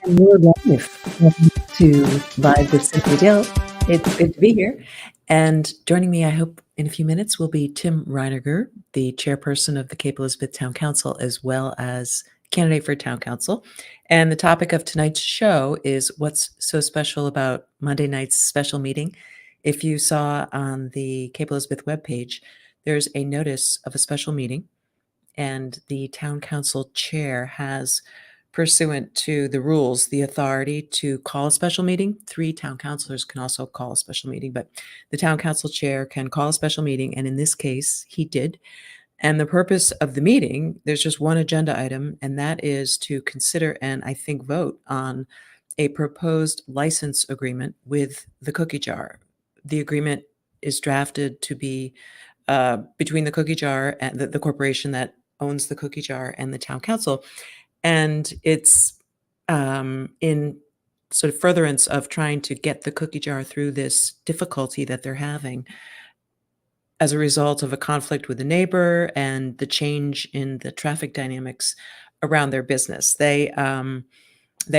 And we're live. Welcome to Vibe with Cynthia Dale. It's good to be here. And joining me, I hope, in a few minutes will be Tim Reiniger, the chairperson of the Cape Elizabeth Town Council, as well as candidate for town council. And the topic of tonight's show is what's so special about Monday night's special meeting. If you saw on the Cape Elizabeth webpage, there's a notice of a special meeting, and the town council chair has, pursuant to the rules, the authority to call a special meeting. 3 town councilors can also call a special meeting, but the town council chair can call a special meeting, and in this case, he did. And the purpose of the meeting, there's just one agenda item, and that is to consider and, I think, vote on a proposed license agreement with the cookie jar. The agreement is drafted to be between the cookie jar and the corporation that owns the cookie jar and the town council. And it's in sort of furtherance of trying to get the cookie jar through this difficulty that they're having as a result of a conflict with a neighbor and the change in the traffic dynamics around their business. They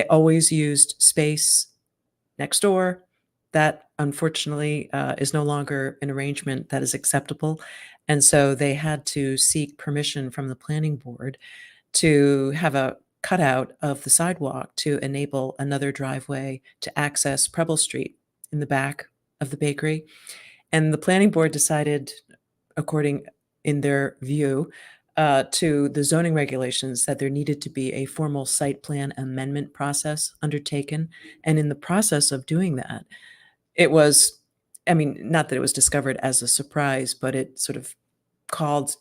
always used space next door. That unfortunately is no longer an arrangement that is acceptable. And so they had to seek permission from the planning board to have a cutout of the sidewalk to enable another driveway to access Preble Street in the back of the bakery. And the planning board decided, according in their view, to the zoning regulations, that there needed to be a formal site plan amendment process undertaken. And in the process of doing that, it was, I mean, not that it was discovered as a surprise, but it sort of called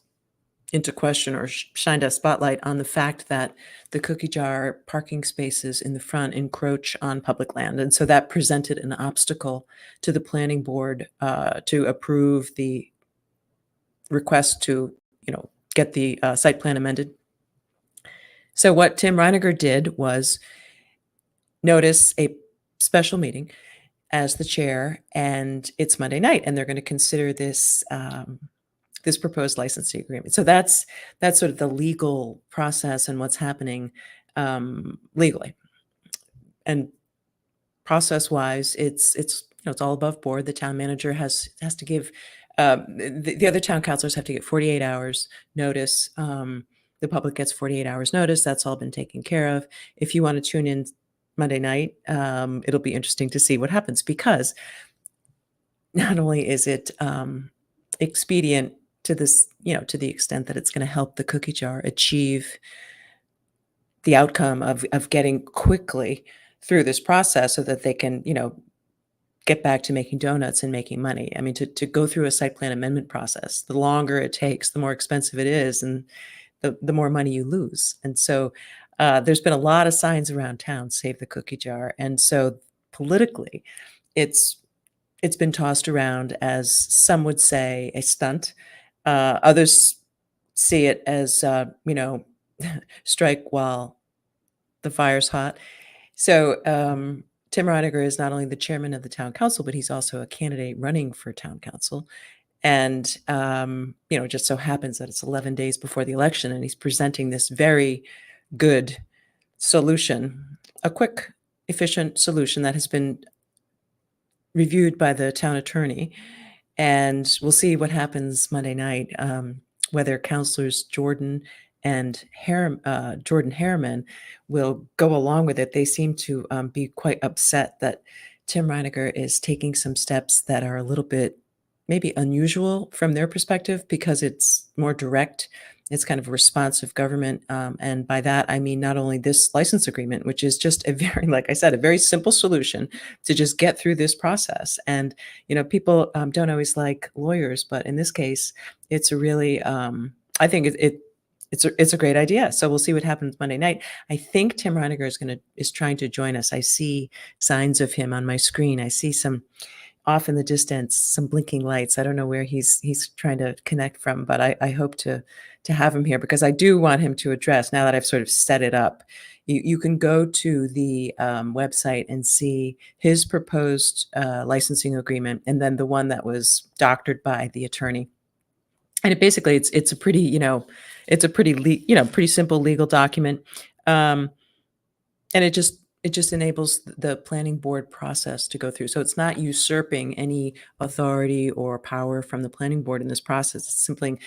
into question or shined a spotlight on the fact that the cookie jar parking spaces in the front encroach on public land. And so that presented an obstacle to the planning board to approve the request to, get the site plan amended. So what Tim Reiniger did was notice a special meeting as the chair, and it's Monday night, and they're going to consider this this proposed licensing agreement. So that's sort of the legal process and what's happening legally. And process-wise, it's all above board. The town manager has to give the other town councilors have to get 48 hours notice. The public gets 48 hours notice. That's all been taken care of. If you want to tune in Monday night, it'll be interesting to see what happens, because not only is it expedient to this, to the extent that it's going to help the cookie jar achieve the outcome of getting quickly through this process so that they can, get back to making donuts and making money. I mean, to go through a site plan amendment process, the longer it takes, the more expensive it is, and the more money you lose. And so there's been a lot of signs around town, save the cookie jar. And so politically, it's been tossed around as, some would say, a stunt. Others see it as, strike while the fire's hot. So Tim Reiniger is not only the chairman of the town council, but he's also a candidate running for town council. And, it just so happens that it's 11 days before the election, and he's presenting this very good solution, a quick, efficient solution that has been reviewed by the town attorney. And we'll see what happens Monday night, whether councilors Jordan Harriman will go along with it. They seem to be quite upset that Tim Reiniger is taking some steps that are a little bit maybe unusual from their perspective, because it's more direct. It's kind of a responsive government. And by that, I mean not only this license agreement, which is just a very, like I said, a very simple solution to just get through this process. And, people don't always like lawyers, but in this case, it's a really, I think it's a great idea. So we'll see what happens Monday night. I think Tim Reiniger is trying to join us. I see signs of him on my screen. I see some off in the distance, some blinking lights. I don't know where he's trying to connect from, but I hope to have him here, because I do want him to address, now that I've sort of set it up. You can go to the website and see his proposed licensing agreement, and then the one that was doctored by the attorney. And basically it's a pretty, it's a pretty, pretty simple legal document. And it just it just enables the planning board process to go through. So it's not usurping any authority or power from the planning board in this process. It's simply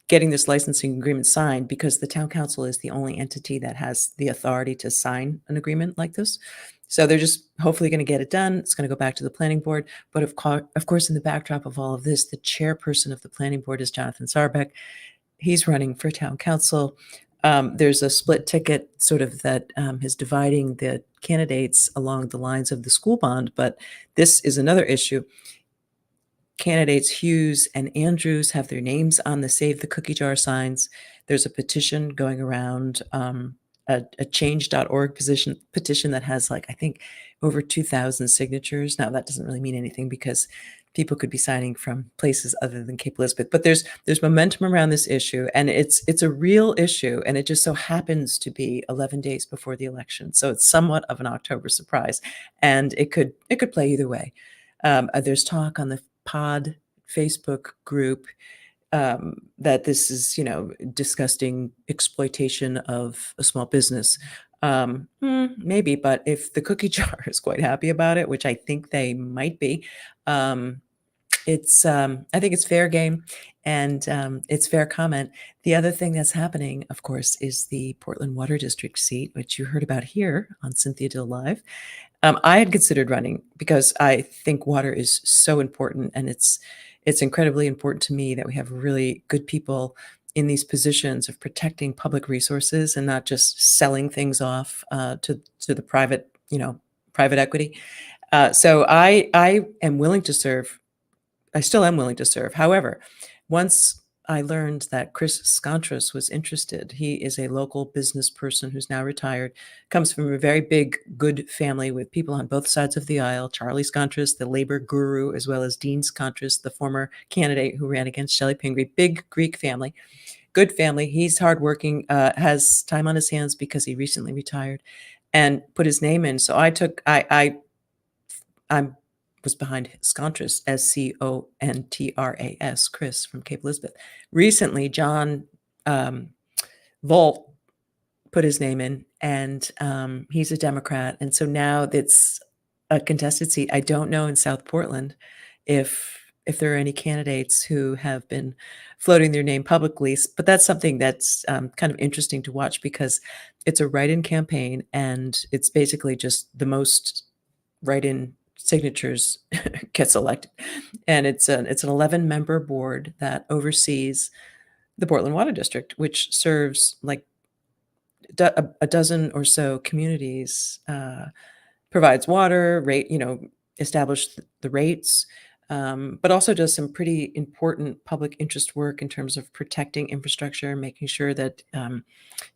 getting this licensing agreement signed because the town council is the only entity that has the authority to sign an agreement like this. So they're just hopefully going to get it done. It's going to go back to the planning board. But of course, in the backdrop of all of this, the chairperson of the planning board is Jonathan Sarbeck. He's running for town council. There's a split ticket sort of that is dividing the candidates along the lines of the school bond. But this is another issue. Candidates Hughes and Andrews have their names on the Save the Cookie Jar signs. There's a petition going around, a change.org petition that has, like, I think over 2,000 signatures. Now, that doesn't really mean anything because people could be signing from places other than Cape Elizabeth. But there's momentum around this issue, and it's a real issue, and it just so happens to be 11 days before the election. So it's somewhat of an October surprise, and it could play either way. There's talk on the Pod Facebook group that this is, disgusting exploitation of a small business. Maybe, but if the cookie jar is quite happy about it, which I think they might be, I think it's fair game, and it's fair comment. The other thing that's happening, of course, is the Portland Water District seat, which you heard about here on Cynthia Dill Live. I had considered running because I think water is so important, and it's incredibly important to me that we have really good people in these positions of protecting public resources and not just selling things off to the private equity. So I am willing to serve. I still am willing to serve. However, once I learned that Chris Scontras was interested. He is a local business person who's now retired, comes from a very big, good family with people on both sides of the aisle. Charlie Scontras, the labor guru, as well as Dean Scontras, the former candidate who ran against Shelley Pingree. Big Greek family, good family. He's hardworking, has time on his hands because he recently retired and put his name in. So I'm was behind Scontras, Scontras, Chris from Cape Elizabeth. Recently, John Volt put his name in, and he's a Democrat. And so now it's a contested seat. I don't know in South Portland if there are any candidates who have been floating their name publicly, but that's something that's kind of interesting to watch because it's a write-in campaign, and it's basically just the most write-in signatures gets elected. And it's an 11-member board that oversees the Portland Water District, which serves like a dozen or so communities, provides water, establish the rates, but also does some pretty important public interest work in terms of protecting infrastructure, making sure that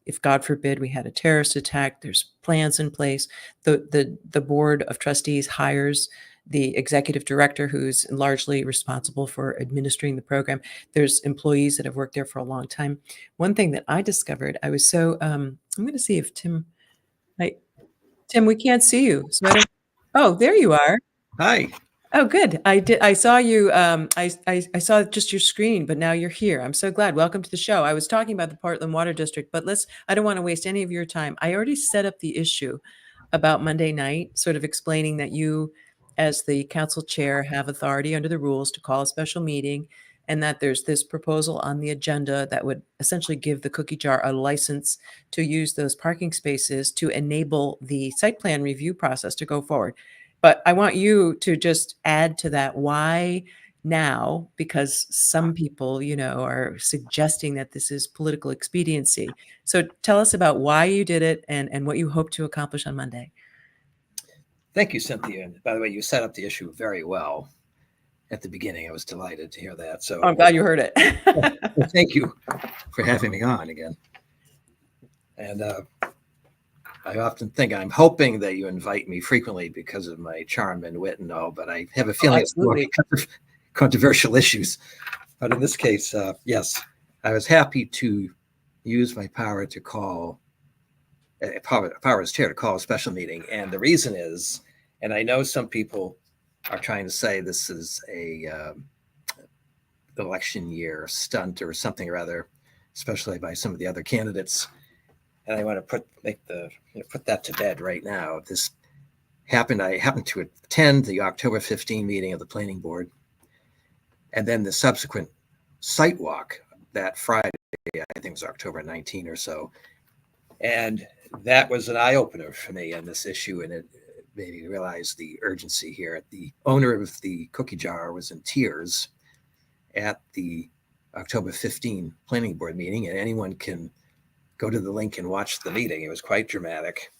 if God forbid we had a terrorist attack, there's plans in place. The board of trustees hires the executive director, who's largely responsible for administering the program. There's employees that have worked there for a long time. One thing that I discovered, I was so I'm going to see if Tim, we can't see you. So oh, there you are. Hi. Oh, good. I saw you. I saw just your screen, but now you're here. I'm so glad. Welcome to the show. I was talking about the Portland Water District, but I don't want to waste any of your time. I already set up the issue about Monday night, sort of explaining that you, as the council chair, have authority under the rules to call a special meeting, and that there's this proposal on the agenda that would essentially give the cookie jar a license to use those parking spaces to enable the site plan review process to go forward. But I want you to just add to that why now, because some people, are suggesting that this is political expediency. So tell us about why you did it and what you hope to accomplish on Monday. Thank you, Cynthia. And by the way, you set up the issue very well at the beginning. I was delighted to hear that. So I'm glad you heard it. well, thank you for having me on again. And I often think I'm hoping that you invite me frequently because of my charm and wit and all, but I have a feeling it's more controversial issues. But in this case, yes, I was happy to use my power to call power as chair to call a special meeting. And the reason is, and I know some people are trying to say this is a election year stunt or something or other, especially by some of the other candidates. and I want to put that to bed right now. This happened. I happened to attend the October 15 meeting of the planning board, and then the subsequent site walk that Friday. I think it was October 19 or so, and that was an eye opener for me on this issue, and it made me realize the urgency here. The owner of the cookie jar was in tears at the October 15 planning board meeting, and anyone can go to the link and watch the meeting. It was quite dramatic.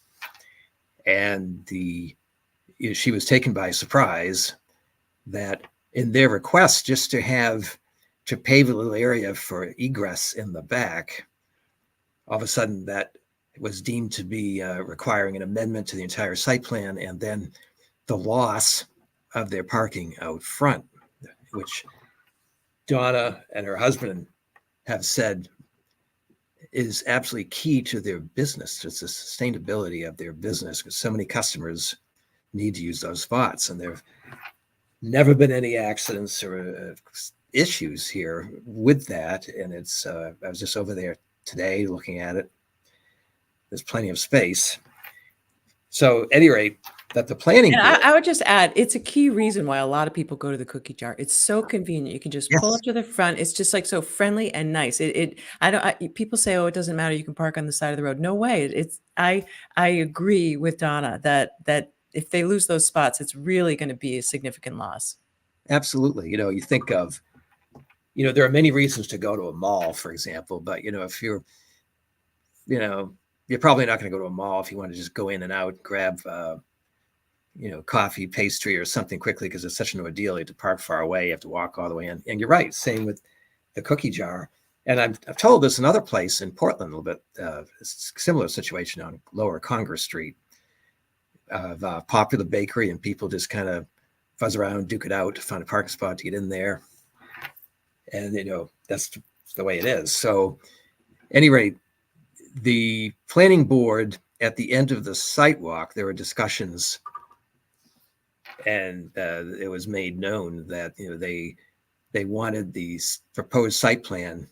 And she was taken by surprise that in their request just to pave a little area for egress in the back, all of a sudden that was deemed to be requiring an amendment to the entire site plan, and then the loss of their parking out front, which Donna and her husband have said is absolutely key to their business, to the sustainability of their business, because so many customers need to use those spots, and there have never been any accidents or issues here with that. And it's I was just over there today looking at it. There's plenty of space. So, at any rate, that the planning And board, I would just add, it's a key reason why a lot of people go to the cookie jar. It's so convenient. You can just pull yes, up to the front. It's just like so friendly and nice. People say, oh, it doesn't matter. You can park on the side of the road. No way. I agree with Donna that if they lose those spots, it's really going to be a significant loss. absolutely. You think of, there are many reasons to go to a mall, for example, but if you're probably not going to go to a mall if you want to just go in and out, grab coffee, pastry, or something quickly because it's such an ordeal. You have to park far away. You have to walk all the way in. And you're right. Same with the cookie jar. And I've told this another place in Portland a little bit, similar situation on Lower Congress Street, of a popular bakery, and people just kind of fuzz around, duke it out to find a parking spot to get in there. And, that's the way it is. So, at any rate, the planning board, at the end of the site walk, there were discussions, and it was made known that they wanted these proposed site plan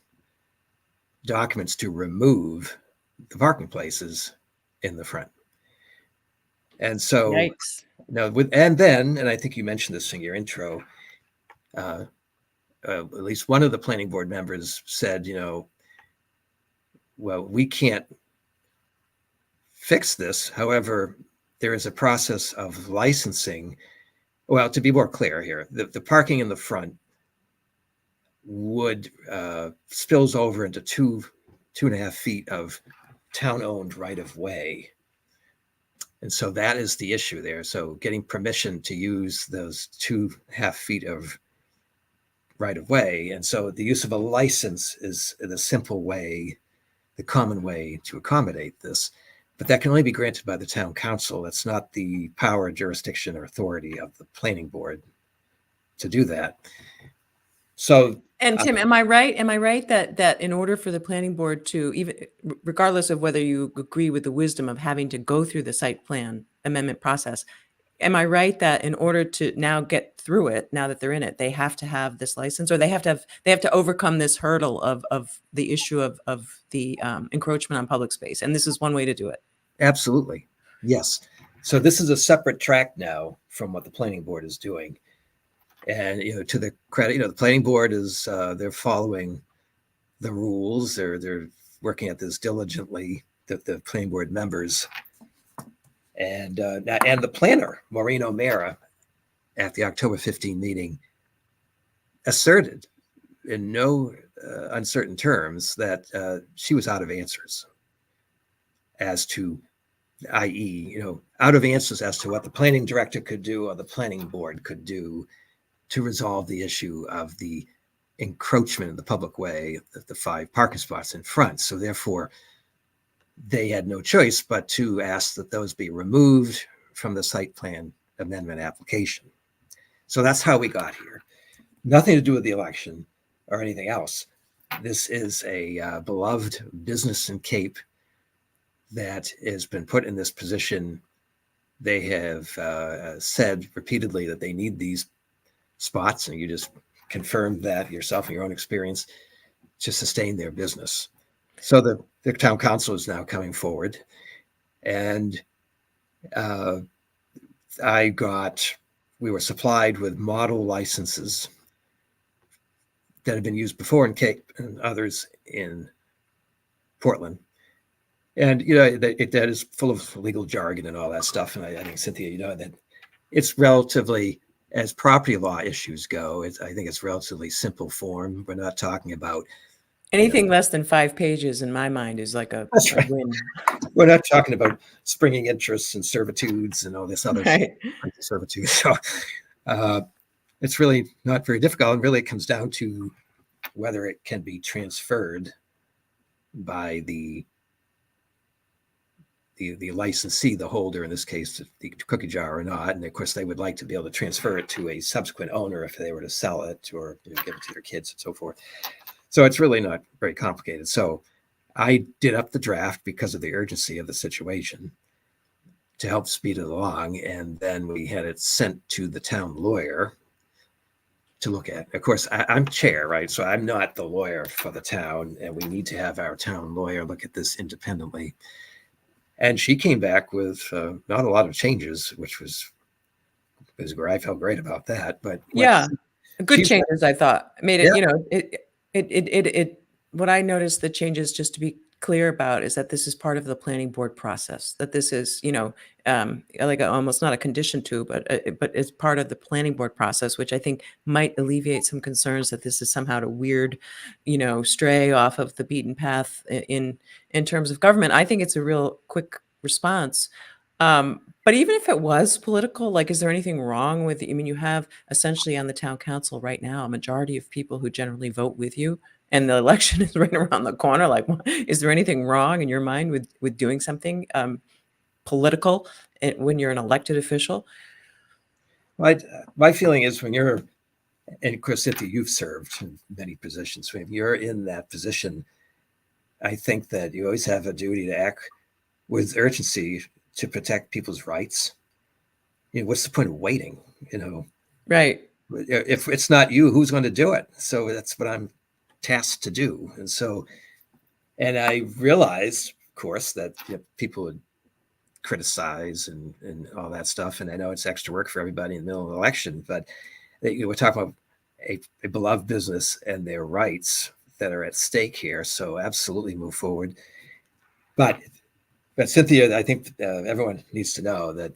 documents to remove the parking places in the front. And so, Yikes. and I think you mentioned this in your intro, at least one of the planning board members said, well, we can't fix this. However, there is a process of licensing. Well, to be more clear here, the parking in the front would spills over into 2.5 feet of town-owned right-of-way. And so that is the issue there. So getting permission to use those 2.5 feet of right-of-way. And so the use of a license is the simple way, the common way to accommodate this. But that can only be granted by the town council. That's not the power, jurisdiction, or authority of the planning board to do that. So, And Tim, am I right? Am I right that in order for the planning board to, even regardless of whether you agree with the wisdom of having to go through the site plan amendment process, am I right that in order to now get through it, now that they're in it, they have to have this license, or they have to overcome this hurdle of the issue of the encroachment on public space, and this is one way to do it? absolutely, yes. So this is a separate track now from what the planning board is doing. And to the credit, the planning board is they're following the rules. They're working at this diligently. The planning board members and the planner Maureen O'Mara at the October 15 meeting asserted in no uncertain terms that she was out of answers as to, i.e., out of answers as to what the planning director could do or the planning board could do to resolve the issue of the encroachment in the public way of the 5 parking spots in front. So therefore, they had no choice but to ask that those be removed from the site plan amendment application. So that's how we got here. Nothing to do with the election or anything else. This is a beloved business in Cape that has been put in this position. They have said repeatedly that they need these spots, and you just confirmed that yourself in your own experience, to sustain their business. So the town council is now coming forward, and uh, we were supplied with model licenses that had been used before in Cape and others in Portland. And that is full of legal jargon and all that stuff. And I think, Cynthia, that it's relatively, as property law issues go, I think it's relatively simple form. We're not talking about, Anything less than 5 pages in my mind is like a that's right. win. We're not talking about springing interests and servitudes and all this other Right. servitude. So it's really not very difficult. And really, it comes down to whether it can be transferred by the licensee, the holder, in this case, the cookie jar, or not. And of course, they would like to be able to transfer it to a subsequent owner if they were to sell it or give it to their kids and so forth. So it's really not very complicated. So I did up the draft because of the urgency of the situation to help speed it along. And then we had it sent to the town lawyer to look at. Of course, I'm chair, right? So I'm not the lawyer for the town, and we need to have our town lawyer look at this independently. And she came back with not a lot of changes, which was where I felt great about that. But Yeah, good she's changes, I thought. Made it, yeah, what I noticed the changes, just to be clear about, is that this is part of the planning board process, that this is, like almost not a condition to, but it's part of the planning board process, which I think might alleviate some concerns that this is somehow a weird, stray off of the beaten path in terms of government. I think it's a real quick response. But even if it was political, like, is there anything wrong with, I mean, you have essentially on the town council right now, a majority of people who generally vote with you, and the election is right around the corner. Like, is there anything wrong in your mind with doing something political when you're an elected official? my feeling is when you're, and of course, Cynthia, you've served in many positions. When you're in that position, I think that you always have a duty to act with urgency to protect people's rights. What's the point of waiting? Right. If it's not you, who's going to do it? So that's what I'm tasked to do. And I realized, of course, that people would criticize and all that stuff. And I know it's extra work for everybody in the middle of the election, but we're talking about a beloved business and their rights that are at stake here. So absolutely move forward. But Cynthia, I think everyone needs to know that,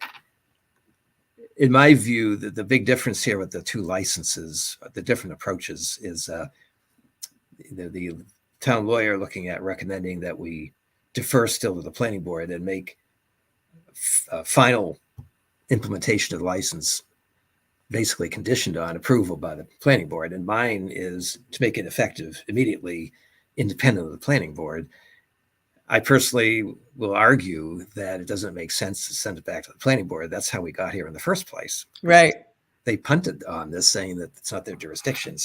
in my view, the big difference here with the two licenses, the different approaches, is the town lawyer looking at recommending that we defer still to the planning board and make final implementation of the license basically conditioned on approval by the planning board. And mine is to make it effective immediately, independent of the planning board. I personally will argue that it doesn't make sense to send it back to the planning board. That's how we got here in the first place. Right. They punted on this, saying that it's not their jurisdiction.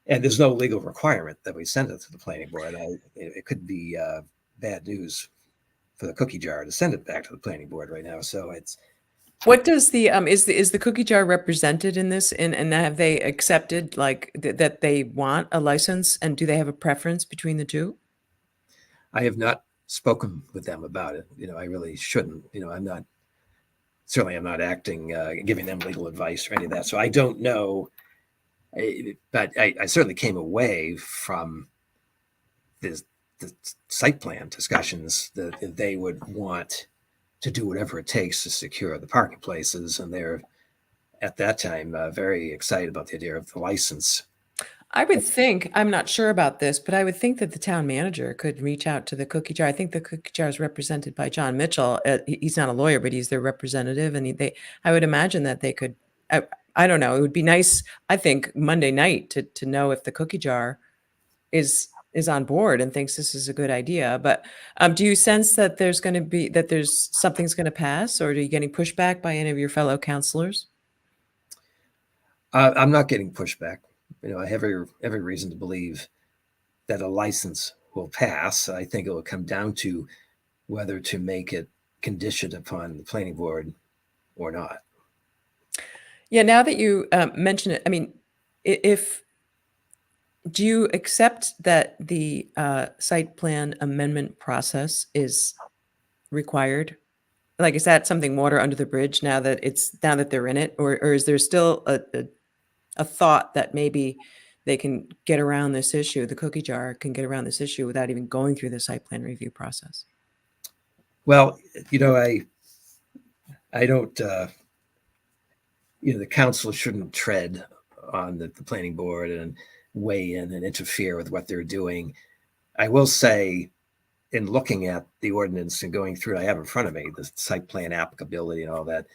And there's no legal requirement that we send it to the planning board. It could be bad news for the cookie jar to send it back to the planning board right now. So it's, What does the is the cookie jar represented in this, and have they accepted, like, that they want a license, and do they have a preference between the two? I have not spoken with them about it. I really shouldn't. I'm not acting, giving them legal advice or any of that. So I don't know. But I certainly came away from the site plan discussions that they would want to do whatever it takes to secure the parking places. And they're, at that time, very excited about the idea of the license. I would think, I'm not sure about this, but I would think that the town manager could reach out to the cookie jar. I think the cookie jar is represented by John Mitchell. He's not a lawyer, but he's their representative, and I would imagine that they could. I don't know. It would be nice, I think, Monday night to know if the cookie jar is on board and thinks this is a good idea. But do you sense that there's something's going to pass, or are you getting pushback by any of your fellow counselors? I'm not getting pushback. I have every reason to believe that a license will pass. I think it will come down to whether to make it conditioned upon the planning board or not. Yeah, now that you mention it, I mean, if Do you accept that the site plan amendment process is required? Like, is that something water under the bridge now that they're in it, or is there still a thought that maybe they can get around this issue? The cookie jar can get around this issue without even going through the site plan review process. Well, you know, I don't. The council shouldn't tread on the planning board and weigh in and interfere with what they're doing. I will say, in looking at the ordinance and going through it, I have in front of me the site plan applicability and all that.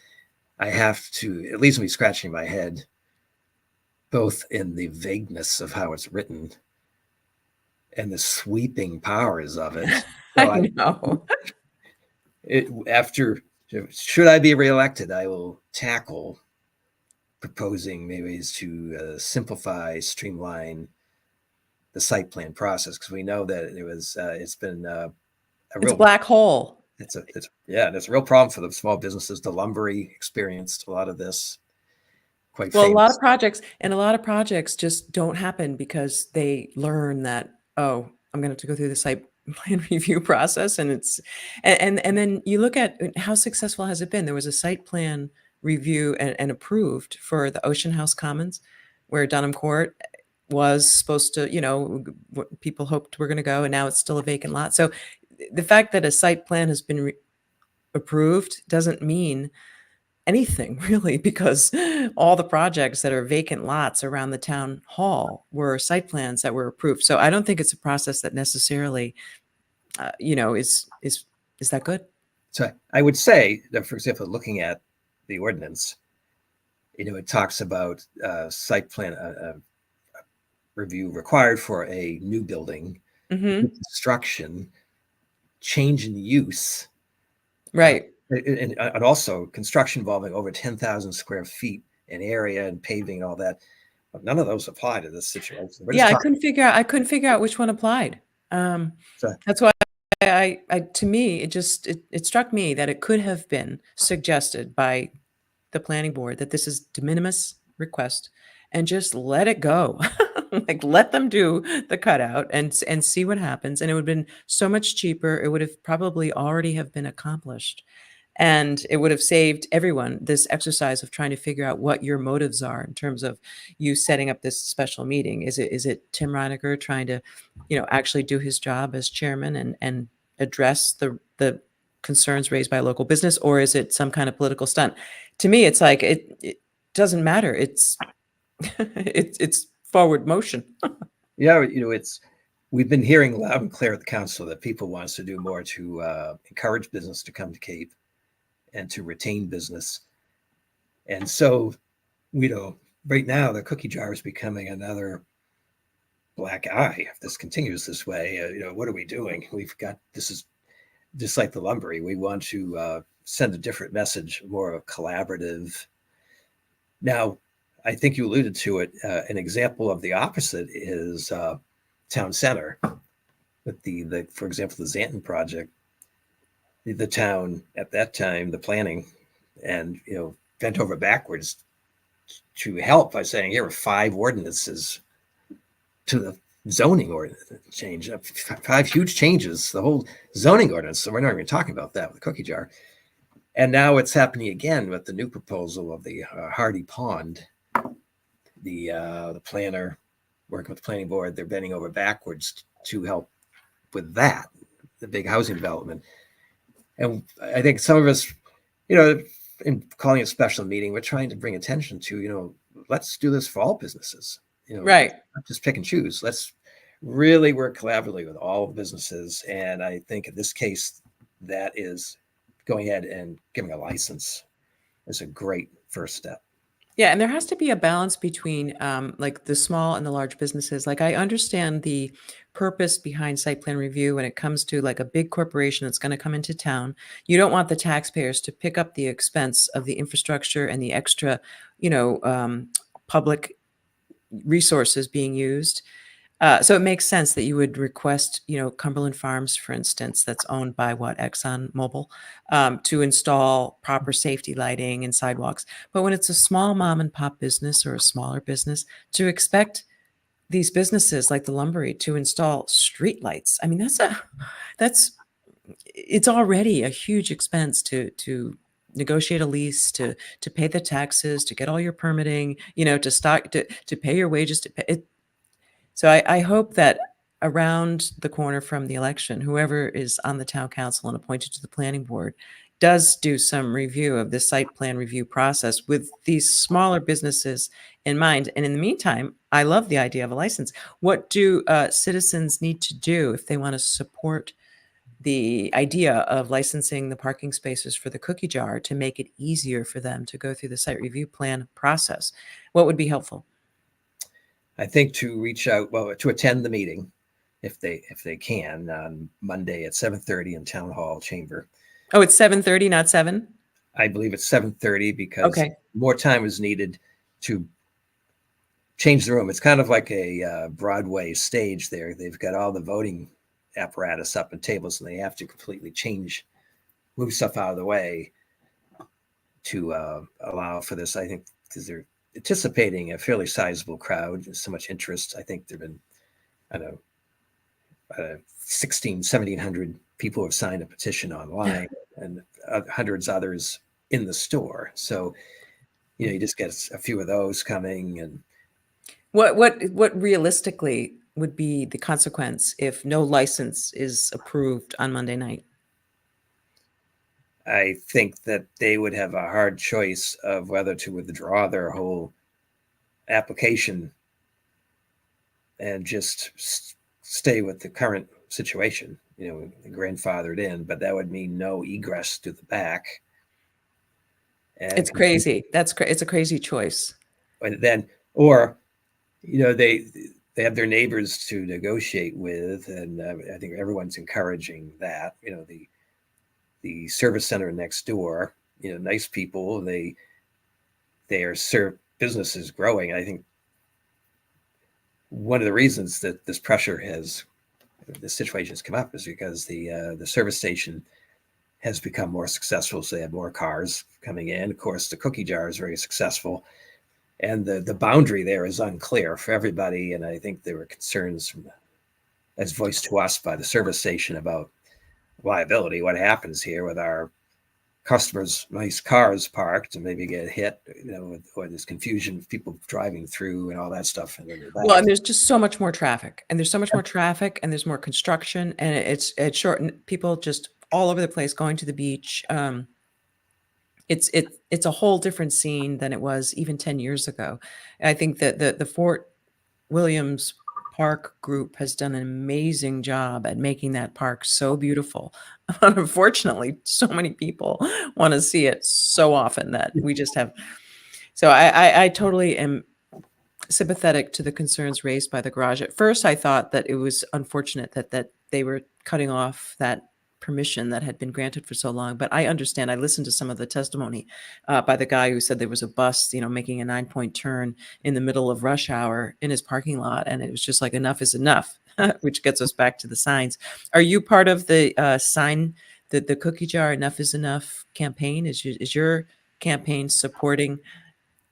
I have to, it leaves me scratching my head, both in the vagueness of how it's written and the sweeping powers of it. So I know. should I be reelected, I will tackle proposing maybe ways to simplify, streamline the site plan process, because we know that it's been a It's a real black hole. it's a real problem for the small businesses. The lumbery experienced a lot of this, quite Well, famous. a lot of projects just don't happen because they learn that, oh, I'm going to have to go through the site plan review process. And and then you look at how successful has it been? There was a site plan review and approved for the Ocean House Commons, where Dunham Court was supposed to, what people hoped were going to go, and now it's still a vacant lot. So the fact that a site plan has been approved doesn't mean anything really, because all the projects that are vacant lots around the town hall were site plans that were approved. So I don't think it's a process that necessarily, is that good? So I would say that, for example, looking at the ordinance, it talks about site plan review required for a new building, Hmm. construction, change in use, Right. and also construction involving over 10,000 square feet in area and paving and all that. But none of those apply to this situation. We're Yeah, just I talking. couldn't figure out which one applied. So, That's why to me, it struck me that it could have been suggested by the planning board that this is de minimis request and just let it go. Like, let them do the cutout and see what happens. And it would have been so much cheaper. It would have probably already have been accomplished. And it would have saved everyone this exercise of trying to figure out what your motives are in terms of you setting up this special meeting. Is it Tim Reiniger trying to, actually do his job as chairman and address the concerns raised by local business, or is it some kind of political stunt? To me, it's like it doesn't matter. It's it's forward motion. yeah, we've been hearing loud and clear at the council that people want us to do more to encourage business to come to Cape and to retain business. And so, right now the cookie jar is becoming another black eye. If this continues this way, what are we doing? This is just like the lumbery. We want to send a different message, more of a collaborative. Now, I think you alluded to it. An example of the opposite is town center. With for example, the Xanton project, the town at that time, the planning, and bent over backwards to help by saying here are 5 ordinances to the zoning ordinance change, 5 huge changes, the whole zoning ordinance. So we're not even talking about that with the cookie jar. And now it's happening again with the new proposal of the Hardy Pond. The planner working with the planning board, they're bending over backwards to help with that, the big housing development. And I think some of us, in calling a special meeting, we're trying to bring attention to, let's do this for all businesses. Right. Not just pick and choose. Let's really work collaboratively with all businesses. And I think in this case, that is going ahead and giving a license is a great first step. Yeah, and there has to be a balance between like the small and the large businesses. Like, I understand the purpose behind site plan review when it comes to like a big corporation that's going to come into town. You don't want the taxpayers to pick up the expense of the infrastructure and the extra, public resources being used. So it makes sense that you would request, Cumberland Farms, for instance, that's owned by Exxon Mobil, to install proper safety lighting and sidewalks. But when it's a small mom and pop business or a smaller business, to expect these businesses like the Lumbery to install streetlights. I mean, that's it's already a huge expense to negotiate a lease, to pay the taxes, to get all your permitting, to stock to pay your wages, to pay it. So I hope that around the corner from the election, whoever is on the town council and appointed to the planning board does do some review of the site plan review process with these smaller businesses in mind. And in the meantime, I love the idea of a license. What do citizens need to do if they want to support the idea of licensing the parking spaces for the cookie jar to make it easier for them to go through the site review plan process? What would be helpful? I think to reach out, well, to attend the meeting if they can on Monday at 7:30 in Town Hall Chamber. Oh, it's 7:30, not 7? I believe it's 7:30 because Okay. more time is needed to change the room. It's kind of like a Broadway stage there. They've got all the voting apparatus up and tables, and they have to completely move stuff out of the way to allow for this. I think because they're anticipating a fairly sizable crowd, there's so much interest. I think there've been, I don't know, 1,700 people have signed a petition online and hundreds others in the store. So, you just get a few of those coming. And What realistically would be the consequence if no license is approved on Monday night? I think that they would have a hard choice of whether to withdraw their whole application and just stay with the current situation, grandfathered in, but that would mean no egress to the back. And It's crazy. It's a crazy choice. And then, or, they have their neighbors to negotiate with, and I think everyone's encouraging that. The service center next door, nice people. They are business is growing. I think one of the reasons that this situation has come up is because the service station has become more successful. So they have more cars coming in. Of course, the cookie jar is very successful, and the boundary there is unclear for everybody. And I think there were concerns as voiced to us by the service station about liability. What happens here with our customers' nice cars parked and maybe get hit, or there's confusion of people driving through and all that stuff. Well, and there's just so much more traffic, and there's so much more traffic, and there's more construction, and it's short, and people just all over the place going to the beach. It's a whole different scene than it was even 10 years ago. I think that the Fort Williams Park group has done an amazing job at making that park so beautiful. Unfortunately, so many people want to see it so often that we just have. So I totally am sympathetic to the concerns raised by the garage. At first, I thought that it was unfortunate that they were cutting off that permission that had been granted for so long. But I understand. I listened to some of the testimony by the guy who said there was a bus, making a 9-point turn in the middle of rush hour in his parking lot, and it was just like enough is enough, which gets us back to the signs. Are you part of the sign, the cookie jar enough is enough campaign? Is your campaign supporting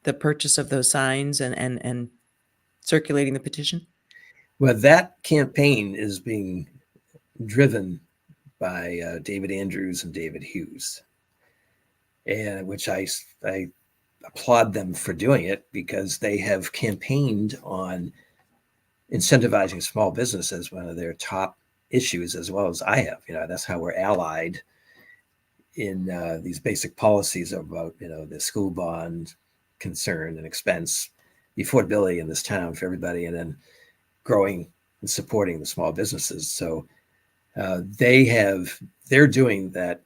the purchase of those signs and circulating the petition? Well, that campaign is being driven by David Andrews and David Hughes, and which I applaud them for doing it, because they have campaigned on incentivizing small business as one of their top issues, as well as I have. That's how we're allied in these basic policies about the school bond concern and expense, the affordability in this town for everybody, and then growing and supporting the small businesses. So they're doing that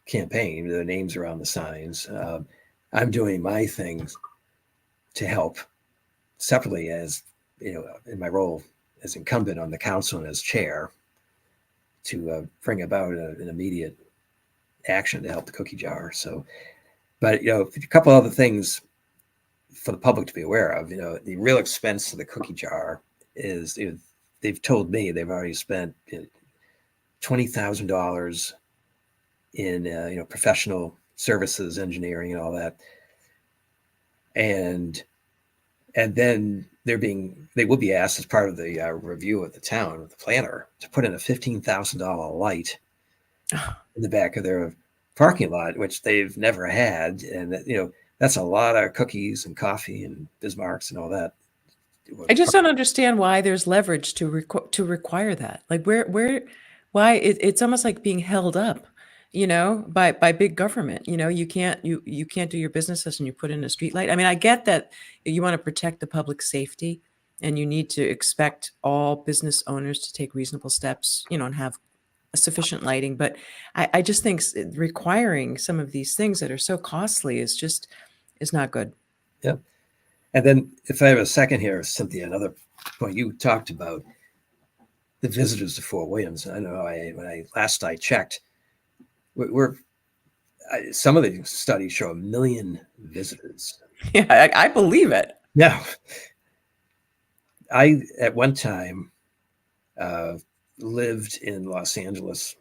campaign. Their names are on the signs. I'm doing my things to help separately, as in my role as incumbent on the council and as chair, to bring about an immediate action to help the cookie jar. So, but a couple other things for the public to be aware of. The real expense of the cookie jar is, they've told me they've already spent $20,000 in professional services, engineering, and all that, and then they will be asked as part of the review of the town with the planner to put in a $15,000 light in the back of their parking lot, which they've never had, and that's a lot of cookies and coffee and Bismarcks and all that. I just don't understand why there's leverage to require that. Like why it's almost like being held up, by big government. You can't do your business unless you put in a street light. I mean, I get that you want to protect the public safety, and you need to expect all business owners to take reasonable steps, and have sufficient lighting. But I just think requiring some of these things that are so costly is not good. Yeah. And then if I have a second here, Cynthia, another point you talked about the visitors to Fort Williams. I know when I last checked, some of the studies show 1 million visitors. Yeah, I believe it. Yeah. I, at one time, lived in Los Angeles,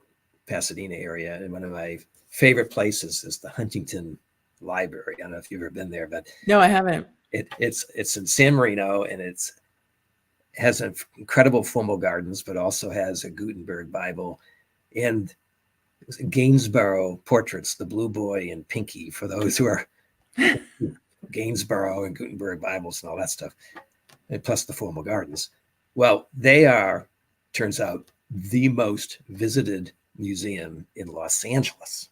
Pasadena area, and one of my favorite places is the Huntington Library. I don't know if you've ever been there, but no, I haven't. It's in San Marino, and has incredible formal gardens, but also has a Gutenberg Bible and Gainsborough portraits, the Blue Boy and Pinky, for those who are Gainsborough and Gutenberg Bibles and all that stuff, and plus the formal gardens. Well, they are, turns out, the most visited museum in Los Angeles.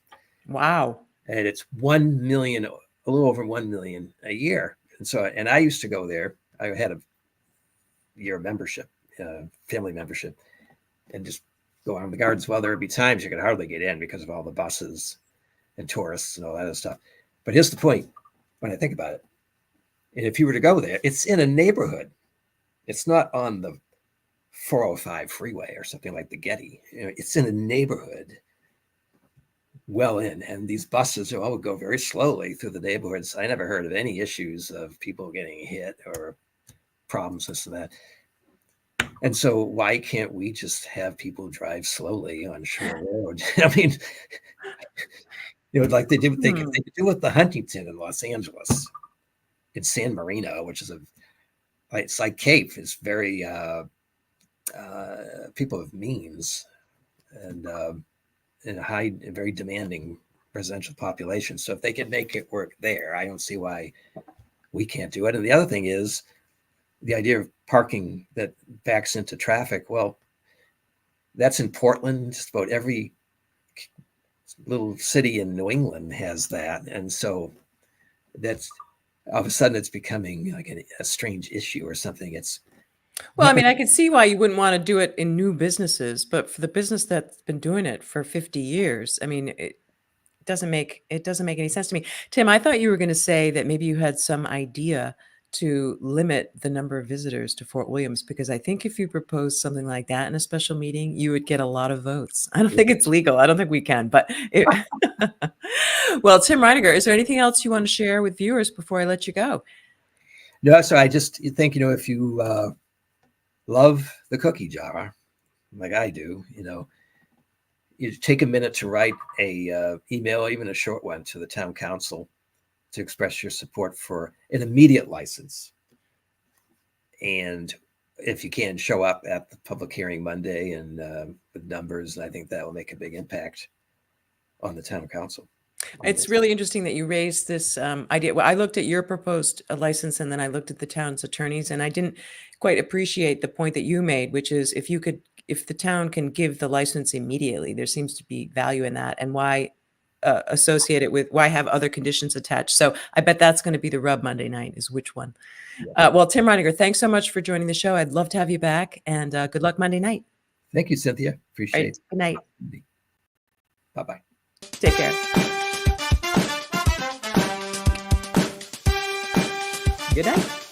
Wow. And it's 1 million, a little over 1 million a year. And I used to go there. I had a year membership, family membership, and just go on the gardens. Well, there would be times you could hardly get in because of all the buses and tourists and all that other stuff. But here's the point when I think about it. And if you were to go there, it's in a neighborhood. It's not on the 405 freeway or something like the Getty. It's in a neighborhood well in, and these buses would go very slowly through the neighborhoods. I never heard of any issues of people getting hit or problems, this and that. And so why can't we just have people drive slowly on Shore Road? I mean, like they could do with the Huntington in Los Angeles, in San Marino, which is it's like Cape. It's very people of means and a high, very demanding residential population. So if they can make it work there, I don't see why we can't do it. And the other thing is the idea of parking that backs into traffic. Well, that's in Portland. Just about every little city in New England has that. And so that's all of a sudden it's becoming like a strange issue or something. Well, I mean, I could see why you wouldn't want to do it in new businesses, but for the business that's been doing it for 50 years, I mean, it doesn't make any sense to me. Tim, I thought you were going to say that maybe you had some idea to limit the number of visitors to Fort Williams, because I think if you proposed something like that in a special meeting, you would get a lot of votes. I don't think it's legal. I don't think we can, but well, Tim Reiniger, is there anything else you want to share with viewers before I let you go? No, so I just think, if you love the cookie jar like I do, you take a minute to write a email, even a short one, to the town council to express your support for an immediate license. And if you can, show up at the public hearing Monday and with numbers, I think that will make a big impact on the town council. It's really interesting that you raised this idea. Well, I looked at your proposed license, and then I looked at the town's attorneys, and I didn't quite appreciate the point that you made, which is if the town can give the license immediately, there seems to be value in that. And why associate it with, why have other conditions attached? So I bet that's going to be the rub Monday night, is which one. Yeah. Well, Tim Reiniger, thanks so much for joining the show. I'd love to have you back, and good luck Monday night. Thank you, Cynthia. Appreciate it. Good night. Bye-bye. Take care. Good night.